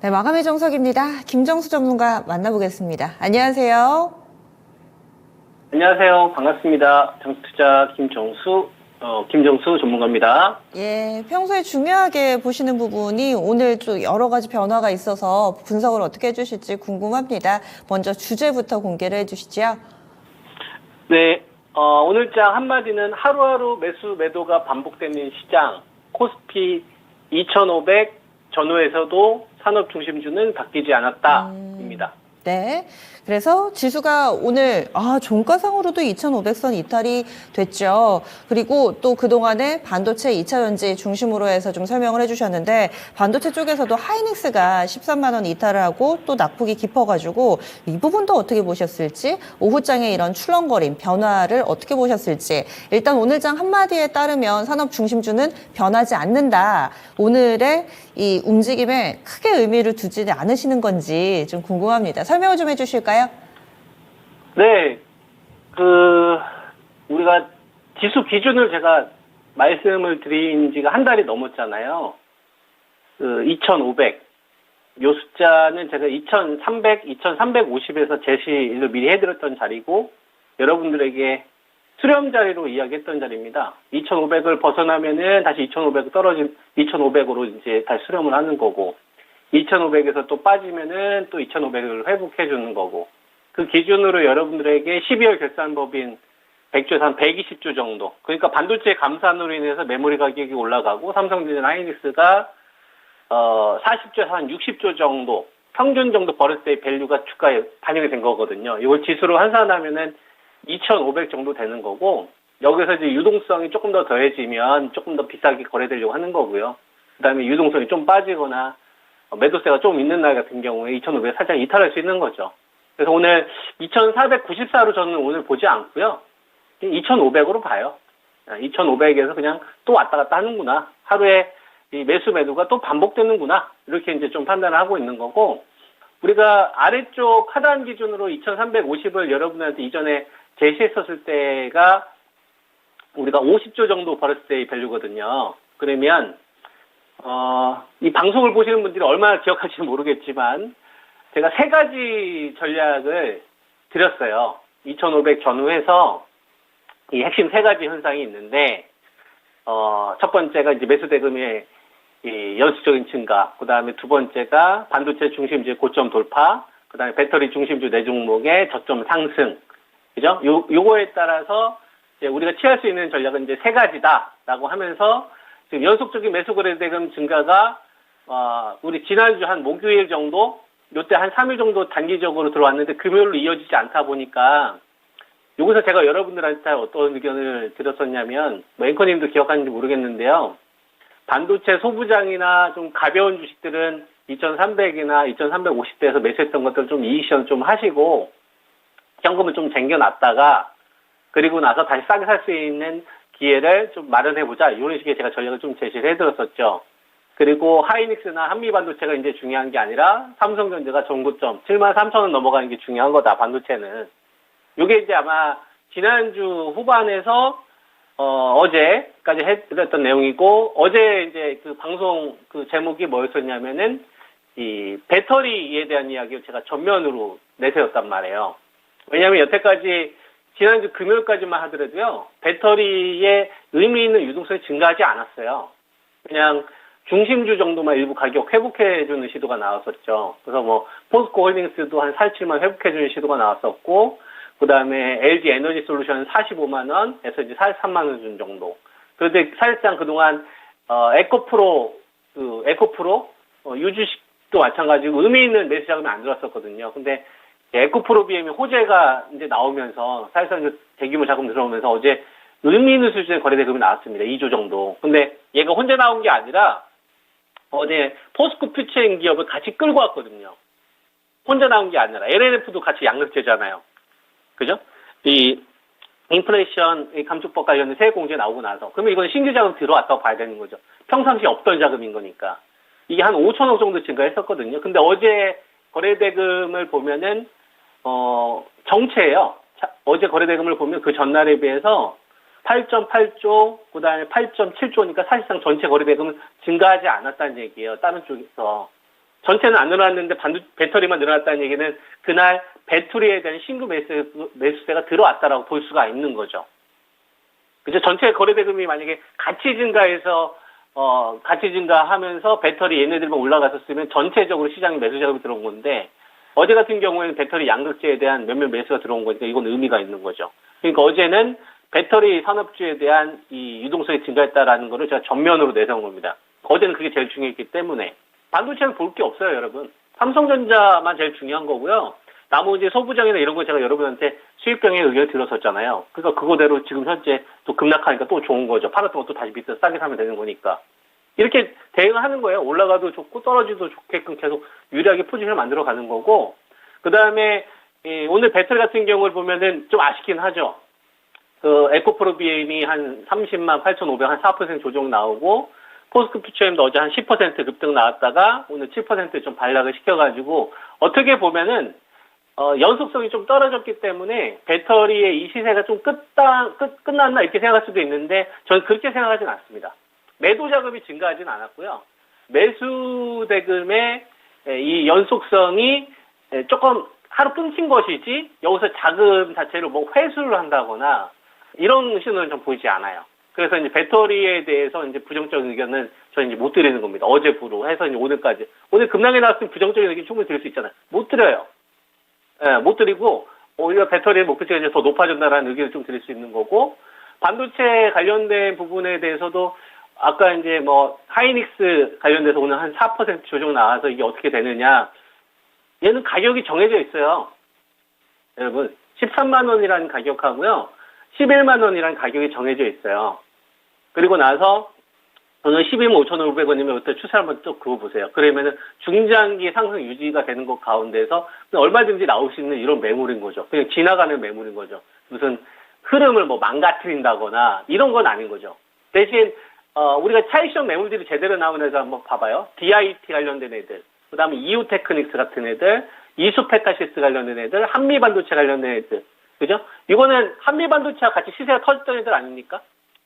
네, 마감의 정석입니다. 김정수 전문가 만나보겠습니다. 안녕하세요. 안녕하세요. 반갑습니다. 장투자 김정수 전문가입니다. 예, 평소에 중요하게 보시는 부분이 오늘 좀 여러 가지 변화가 있어서 분석을 어떻게 해주실지 궁금합니다. 먼저 주제부터 공개를 해주시죠. 네, 오늘장 한마디는 하루하루 매수 매도가 반복되는 시장, 코스피 2500 전후에서도 산업 중심주는 바뀌지 않았다입니다. 네. 그래서 지수가 오늘, 종가상으로도 2,500선 이탈이 됐죠. 그리고 또 그동안에 반도체 2차 전지 중심으로 해서 좀 설명을 해주셨는데, 반도체 쪽에서도 하이닉스가 13만 원 이탈을 하고 또 낙폭이 깊어가지고 이 부분도 어떻게 보셨을지, 오후장에 이런 출렁거림, 변화를 어떻게 보셨을지, 일단 오늘장 한마디에 따르면 산업 중심주는 변하지 않는다. 오늘의 이 움직임에 크게 의미를 두지 않으시는 건지 좀 궁금합니다. 설명을 좀 해주실까요? 네, 우리가 지수 기준을 제가 말씀을 드린 지가 한 달이 넘었잖아요. 2500. 요 숫자는 제가 2300, 2350에서 제시를 미리 해드렸던 자리고, 여러분들에게 수렴 자리로 이야기했던 자리입니다. 2500을 벗어나면은 다시 2500으로 이제 다시 수렴을 하는 거고, 2500에서 또 빠지면은 또 2500을 회복해 주는 거고, 그 기준으로 여러분들에게 12월 결산법인 100조에서 한 120조 정도, 그러니까 반도체 감산으로 인해서 메모리 가격이 올라가고 삼성전자 하이닉스가 40조에서 한 60조 정도 평균 정도 버렸을 때 밸류가 주가에 반영이 된 거거든요. 이걸 지수로 환산하면은 2,500 정도 되는 거고, 여기서 이제 유동성이 조금 더 더해지면 조금 더 비싸게 거래되려고 하는 거고요. 그 다음에 유동성이 좀 빠지거나 매도세가 좀 있는 날 같은 경우에 2,500 살짝 이탈할 수 있는 거죠. 그래서 오늘 2,494로 저는 오늘 보지 않고요. 2,500으로 봐요. 2,500에서 그냥 또 왔다 갔다 하는구나. 하루에 이 매수 매도가 또 반복되는구나. 이렇게 이제 좀 판단을 하고 있는 거고, 우리가 아래쪽 하단 기준으로 2,350을 여러분한테 이전에 제시했었을 때가 우리가 50조 정도 벌었을 때의 밸류거든요. 그러면 이 방송을 보시는 분들이 얼마나 기억할지 모르겠지만 제가 세 가지 전략을 드렸어요. 2,500 전후해서 이 핵심 세 가지 현상이 있는데, 첫 번째가 이제 매수 대금의 이 연수적인 증가, 그 다음에 두 번째가 반도체 중심주의 고점 돌파, 그 다음에 배터리 중심주 네 종목의 저점 상승, 그죠? 요거에 따라서 이제 우리가 취할 수 있는 전략은 이제 세 가지다라고 하면서 지금 연속적인 매수 거래 대금 증가가 우리 지난주 한 목요일 정도, 요때 한 3일 정도 단기적으로 들어왔는데 금요일로 이어지지 않다 보니까, 여기서 제가 여러분들한테 어떤 의견을 드렸었냐면, 앵커님도 기억하는지 모르겠는데요. 반도체 소부장이나 좀 가벼운 주식들은 2,300이나 2,350대에서 매수했던 것들 좀 이익 실현 좀 하시고, 현금을 좀 쟁겨놨다가, 그리고 나서 다시 싸게 살 수 있는 기회를 좀 마련해보자. 이런 식의 제가 전략을 좀 제시를 해드렸었죠. 그리고 하이닉스나 한미반도체가 이제 중요한 게 아니라 삼성전자가 전고점 73,000원 넘어가는 게 중요한 거다, 반도체는. 요게 이제 아마 지난주 후반에서 어제까지 해드렸던 내용이고, 어제 이제 그 방송 그 제목이 뭐였었냐면은 이 배터리에 대한 이야기를 제가 전면으로 내세웠단 말이에요. 왜냐하면 여태까지 지난주 금요일까지만 하더라도요, 배터리의 의미 있는 유동성이 증가하지 않았어요. 그냥 중심주 정도만 일부 가격 회복해주는 시도가 나왔었죠. 그래서 뭐 포스코 홀딩스도 한 47만 회복해주는 시도가 나왔었고, 그 다음에 LG 에너지 솔루션은 45만 원에서 이제 43만 원 준 정도. 그런데 사실상 그동안 에코프로 유주식도 마찬가지고 의미 있는 매수 자금이 안 들어왔었거든요. 근데 에코프로 BM이 호재가 이제 나오면서 사실상 대규모 자금 들어오면서 어제 의미 있는 수준의 거래 대금이 나왔습니다. 2조 정도. 근데 얘가 혼자 나온 게 아니라 어제 포스코 퓨처링 기업을 같이 끌고 왔거든요. 혼자 나온 게 아니라 LNF도 같이 양극재잖아요. 그죠? 이 인플레이션 감축법 관련된 세액 공제 나오고 나서, 그러면 이건 신규 자금 들어왔다고 봐야 되는 거죠. 평상시 없던 자금인 거니까. 이게 한 5천억 정도 증가했었거든요. 근데 어제 거래대금을 보면은 정체예요. 어제 거래대금을 보면 그 전날에 비해서 8.8조, 그 다음에 8.7조니까 사실상 전체 거래대금은 증가하지 않았다는 얘기예요. 다른 쪽에서. 전체는 안 늘어났는데 배터리만 늘어났다는 얘기는 그날 배터리에 대한 신규 매수세가 들어왔다라고 볼 수가 있는 거죠. 그죠? 전체 거래대금이 만약에 가치 증가하면서 배터리 얘네들만 올라갔었으면 전체적으로 시장에 매수 자금이 들어온 건데, 어제 같은 경우에는 배터리 양극재에 대한 몇몇 매수가 들어온 거니까 이건 의미가 있는 거죠. 그러니까 어제는 배터리 산업주에 대한 이 유동성이 증가했다라는 거를 제가 전면으로 내세운 겁니다. 어제는 그게 제일 중요했기 때문에. 반도체는 볼 게 없어요, 여러분. 삼성전자만 제일 중요한 거고요. 나머지 소부장이나 이런 거 제가 여러분한테 수익병의 의견을 들었었잖아요. 그러니까 그거대로 지금 현재 또 급락하니까 또 좋은 거죠. 팔았던 것도 다시 밑에서 싸게 사면 되는 거니까. 이렇게 대응하는 거예요. 올라가도 좋고 떨어지도 좋게끔 계속 유리하게 포지션을 만들어 가는 거고, 그 다음에 오늘 배터리 같은 경우를 보면은 좀 아쉽긴 하죠. 그 에코프로비엠이 한 30만 8,500, 한 4% 조정 나오고, 포스코 퓨처엠도 어제 한 10% 급등 나왔다가 오늘 7% 좀 반락을 시켜가지고, 어떻게 보면은 연속성이 좀 떨어졌기 때문에 배터리의 이 시세가 좀 끝났나 이렇게 생각할 수도 있는데, 저는 그렇게 생각하진 않습니다. 매도 자금이 증가하진 않았고요. 매수 대금의 이 연속성이 조금 하루 끊긴 것이지, 여기서 자금 자체를 뭐 회수를 한다거나 이런 신호는 좀 보이지 않아요. 그래서 이제 배터리에 대해서 이제 부정적인 의견은 저는 이제 못 드리는 겁니다. 어제부로 해서 이제 오늘까지. 오늘 급락에 나왔으면 부정적인 의견 충분히 드릴 수 있잖아요. 못 드려요. 예, 못 드리고, 오히려 배터리의 목표치가 이제 더 높아진다라는 의견을 좀 드릴 수 있는 거고, 반도체 관련된 부분에 대해서도 아까 이제 뭐 하이닉스 관련돼서 오늘 한 4% 조정 나와서 이게 어떻게 되느냐. 얘는 가격이 정해져 있어요. 여러분, 13만 원이라는 가격하고요, 11만 원이라는 가격이 정해져 있어요. 그리고 나서 오늘 12만 5,500원이면 그때 추세 한번 또 그거 보세요. 그러면은 중장기 상승 유지가 되는 것 가운데서 얼마든지 나올 수 있는 이런 매물인 거죠. 그냥 지나가는 매물인 거죠. 무슨 흐름을 뭐 망가뜨린다거나 이런 건 아닌 거죠. 대신 우리가 차익성 매물들이 제대로 나오는 애들 한번 봐봐요. DIT 관련된 애들, 그 다음에 이오테크닉스 같은 애들, 이수페타시스 관련된 애들, 한미반도체 관련된 애들. 그죠? 이거는 한미반도체와 같이 시세가 터졌던 애들 아닙니까?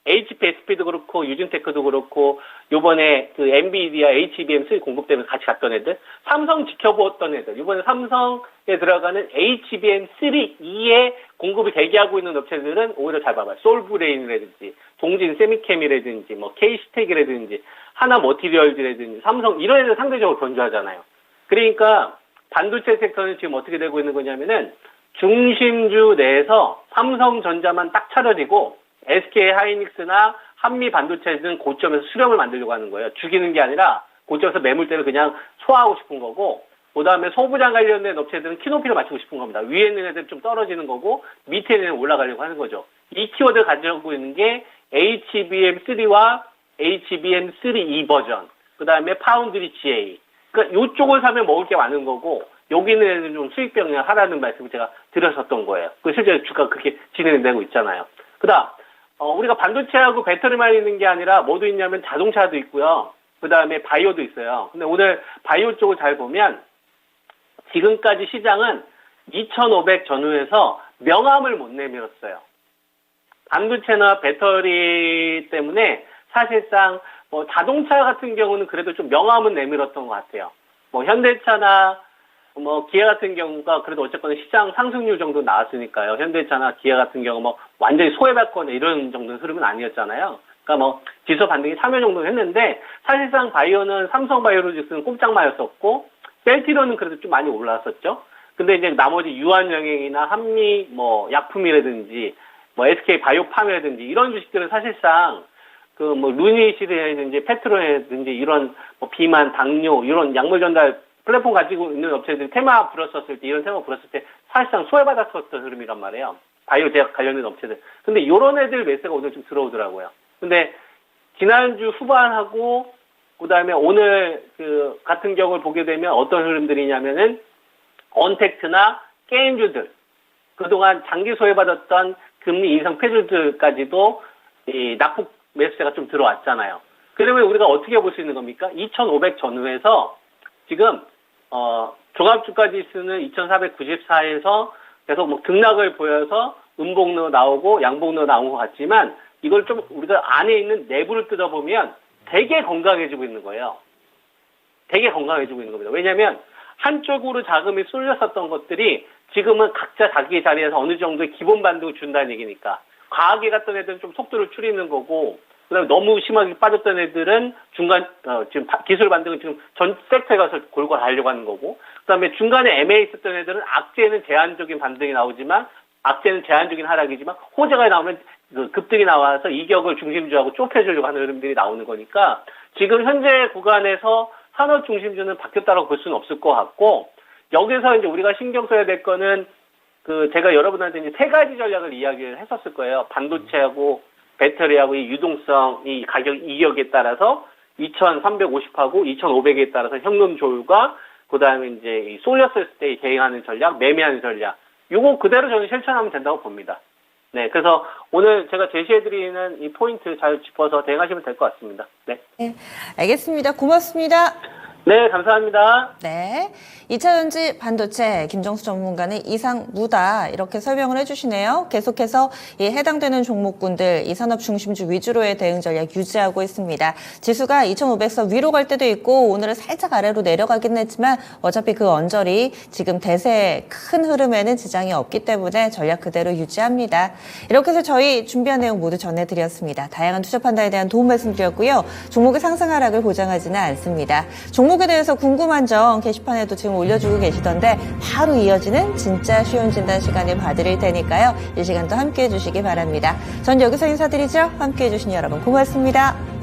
HP, SP도 그렇고, 유진테크도 그렇고, 요번에 그 엔비디아, HBM3 공급되면서 같이 갔던 애들, 삼성 지켜보았던 애들, 요번에 삼성에 들어가는 HBM3E에 공급이 대기하고 있는 업체들은 오히려 잘 봐봐요. 솔브레인이라든지, 동진 세미캠이라든지, 뭐, K시텍이라든지, 하나 머티리얼즈라든지, 삼성, 이런 애들 상대적으로 견조하잖아요. 그러니까, 반도체 섹터는 지금 어떻게 되고 있는 거냐면은, 중심주 내에서 삼성전자만 딱 차려지고, SK 하이닉스나 한미 반도체는 고점에서 수렴을 만들려고 하는 거예요. 죽이는 게 아니라 고점에서 매물대를 그냥 소화하고 싶은 거고, 그 다음에 소부장 관련된 업체들은 키높이를 맞추고 싶은 겁니다. 위에 있는 애들은 좀 떨어지는 거고, 밑에 있는 애들은 올라가려고 하는 거죠. 이 키워드를 가지고 있는 게 HBM3와 HBM3E 버전, 그 다음에 파운드리 GA. 그러니까 이쪽을 사면 먹을 게 많은 거고, 여기 있는 애들은 좀 수익병을 하라는 말씀을 제가 드렸었던 거예요. 그 실제 주가가 그렇게 진행되고 있잖아요. 그 다음, 우리가 반도체하고 배터리만 있는 게 아니라 뭐도 있냐면 자동차도 있고요. 그 다음에 바이오도 있어요. 근데 오늘 바이오 쪽을 잘 보면 지금까지 시장은 2,500 전후에서 명암을 못 내밀었어요. 반도체나 배터리 때문에 사실상 뭐 자동차 같은 경우는 그래도 좀 명암은 내밀었던 것 같아요. 뭐 현대차나 뭐 기아 같은 경우가 그래도 어쨌거나 시장 상승률 정도 나왔으니까요. 현대차나 기아 같은 경우 뭐 완전히 소외받거나 이런 정도의 흐름은 아니었잖아요. 그러니까 뭐 지수 반등이 3회 정도 했는데, 사실상 바이오는 삼성 바이오로직스는 꼼짝마였었고, 셀티로는 그래도 좀 많이 올랐었죠. 근데 이제 나머지 유한영행이나 한미 뭐 약품이라든지 뭐 SK 바이오팜이라든지 이런 주식들은 사실상 그 뭐 루니시드라든지 페트로라든지 이런 뭐 비만, 당뇨 이런 약물 전달 플랫폼 가지고 있는 업체들이 테마 불었었을 때, 이런 테마 불었을 때 사실상 소외받았었던 흐름이란 말이에요. 바이오 제약 관련된 업체들. 근데 이런 애들 매수가 오늘 좀 들어오더라고요. 근데 지난주 후반하고 그다음에 오늘 그 같은 경우를 보게 되면 어떤 흐름들이냐면은 언택트나 게임주들, 그동안 장기 소외받았던 금리 인상 폐주들까지도 이 낙폭 매수세가 좀 들어왔잖아요. 그러면 우리가 어떻게 볼 수 있는 겁니까? 2,500 전후에서 지금 종합주가 지수는 2,494에서 계속 뭐 등락을 보여서 음봉로 나오고 양봉로 나온 것 같지만, 이걸 좀 우리가 안에 있는 내부를 뜯어보면 되게 건강해지고 있는 거예요. 되게 건강해지고 있는 겁니다. 왜냐하면 한쪽으로 자금이 쏠렸었던 것들이 지금은 각자 자기 자리에서 어느 정도의 기본 반등을 준다는 얘기니까 과하게 갔던 애들은 좀 속도를 줄이는 거고 그다음에 너무 심하게 빠졌던 애들은 중간 지금 기술 반등은 지금 전 섹터에 가서 골고루 하려고 하는 거고 그다음에 중간에 애매해 있었던 애들은 악재는 제한적인 반등이 나오지만 악재는 제한적인 하락이지만 호재가 나오면 그 급등이 나와서 이격을 중심주하고 좁혀주려고 하는 흐름들이 나오는 거니까 지금 현재 구간에서 산업 중심주는 바뀌었다고 볼 수는 없을 것 같고 여기서 이제 우리가 신경 써야 될 거는 그 제가 여러분한테 이제 세 가지 전략을 이야기를 했었을 거예요. 반도체하고 배터리하고 이 유동성, 이 가격 이격에 따라서 2,350하고 2,500에 따라서 현금 조율과 그다음에 이제 이 쏠렸을 때 대응하는 전략, 매매하는 전략. 요거 그대로 저는 실천하면 된다고 봅니다. 네, 그래서 오늘 제가 제시해드리는 이 포인트 잘 짚어서 대응하시면 될 것 같습니다. 네. 네, 알겠습니다. 고맙습니다. 네, 감사합니다. 네. 2차전지 반도체 김정수 전문가는 이상 무다 이렇게 설명을 해주시네요. 계속해서 이 해당되는 종목군들 이 산업 중심주 위주로의 대응 전략 유지하고 있습니다. 지수가 2,500선 위로 갈 때도 있고 오늘은 살짝 아래로 내려가긴 했지만 어차피 그 언저리 지금 대세의 큰 흐름에는 지장이 없기 때문에 전략 그대로 유지합니다. 이렇게 해서 저희 준비한 내용 모두 전해드렸습니다. 다양한 투자 판단에 대한 도움 말씀드렸고요. 종목의 상승 하락을 보장하지는 않습니다. 종목에 대해서 궁금한 점 게시판에도 지금 올려주고 계시던데 바로 이어지는 진짜 쉬운 진단 시간을 봐드릴 테니까요. 이 시간도 함께해 주시기 바랍니다. 전 여기서 인사드리죠. 함께해 주신 여러분 고맙습니다.